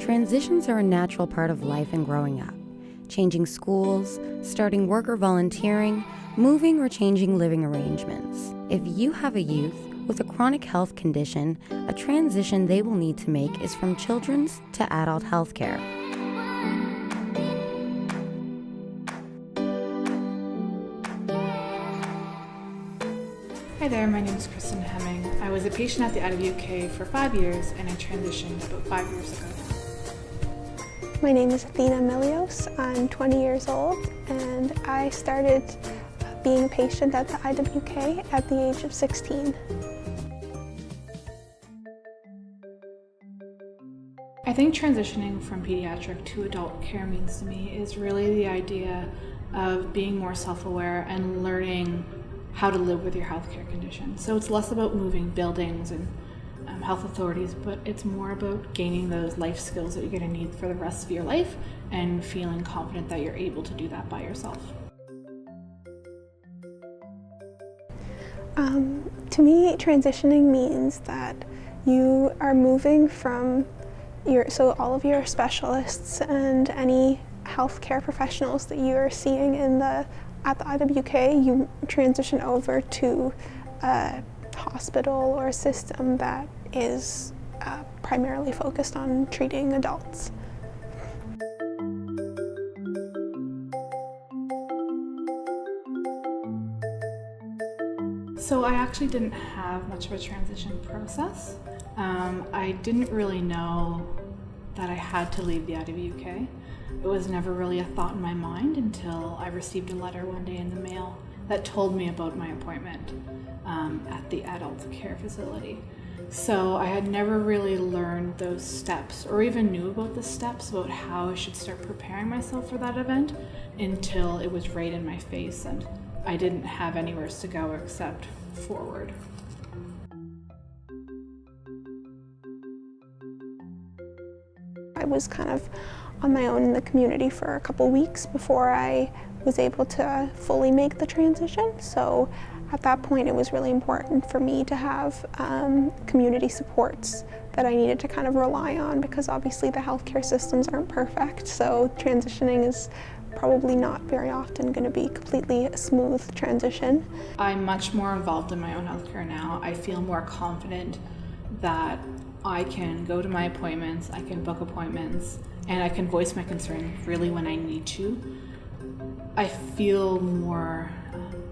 Transitions are a natural part of life and growing up. Changing schools, starting work or volunteering, moving or changing living arrangements. If you have a youth with a chronic health condition, a transition they will need to make is from children's to adult health care. Hi there, my name is Kristen Hemming. I was a patient at the IWK for 5 years and I transitioned about 5 years ago. My name is Athena Milios. I'm 20 years old and I started being a patient at the IWK at the age of 16. I think transitioning from pediatric to adult care means to me is really the idea of being more self-aware and learning how to live with your healthcare condition. So it's less about moving buildings and health authorities, but it's more about gaining those life skills that you're going to need for the rest of your life and feeling confident that you're able to do that by yourself. To me, transitioning means that you are moving from all of your specialists and any healthcare professionals that you are seeing at the IWK, you transition over to a hospital or a system that is primarily focused on treating adults. So I actually didn't have much of a transition process. I didn't really know that I had to leave the IWK. It was never really a thought in my mind until I received a letter one day in the mail that told me about my appointment at the adult care facility. So I had never really learned those steps or even knew about the steps about how I should start preparing myself for that event until it was right in my face and I didn't have anywhere to go except forward. I was kind of on my own in the community for a couple weeks before I was able to fully make the transition. So at that point, it was really important for me to have community supports that I needed to kind of rely on, because obviously the healthcare systems aren't perfect. So transitioning is probably not very often going to be completely a smooth transition. I'm much more involved in my own healthcare now. I feel more confident that I can go to my appointments, I can book appointments, and I can voice my concerns really when I need to. I feel more,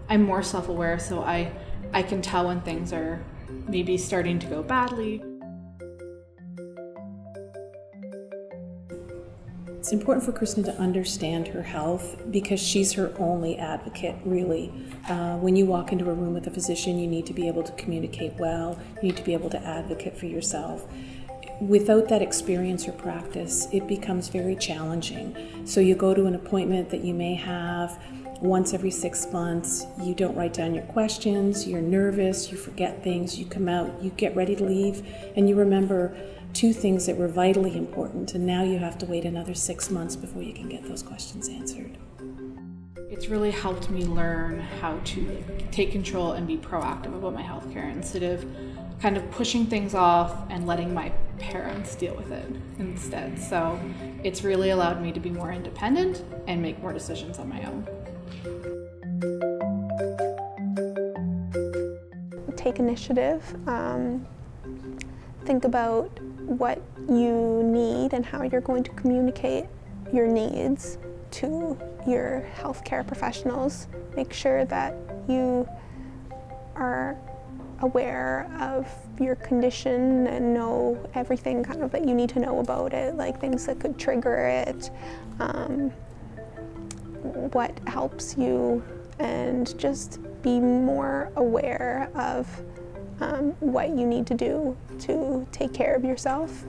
I'm more self-aware, so I can tell when things are maybe starting to go badly. It's important for Kristen to understand her health because she's her only advocate, really. When you walk into a room with a physician, you need to be able to communicate well, you need to be able to advocate for yourself. Without that experience or practice, it becomes very challenging. So you go to an appointment that you may have once every 6 months, you don't write down your questions, you're nervous, you forget things, you come out, you get ready to leave, and you remember 2 things that were vitally important, and now you have to wait another 6 months before you can get those questions answered. It's really helped me learn how to take control and be proactive about my healthcare instead of kind of pushing things off and letting my parents deal with it instead. So it's really allowed me to be more independent and make more decisions on my own. Take initiative. Think about what you need and how you're going to communicate your needs to your healthcare professionals. Make sure that you are aware of your condition and know everything kind of that you need to know about it, like things that could trigger it, what helps you, and just be more aware of what you need to do to take care of yourself.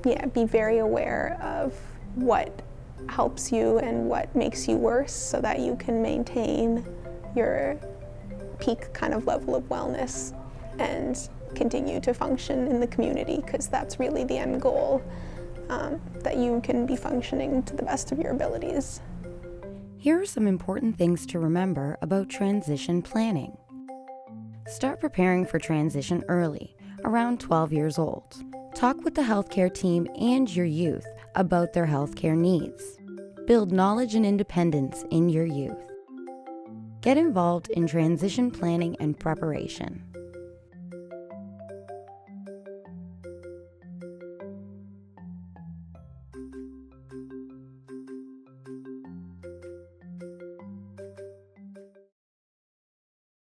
Yeah, be very aware of what helps you and what makes you worse so that you can maintain your peak kind of level of wellness and continue to function in the community, because that's really the end goal, that you can be functioning to the best of your abilities. Here are some important things to remember about transition planning. Start preparing for transition early, around 12 years old. Talk with the healthcare team and your youth about their healthcare needs. Build knowledge and independence in your youth. Get involved in transition planning and preparation.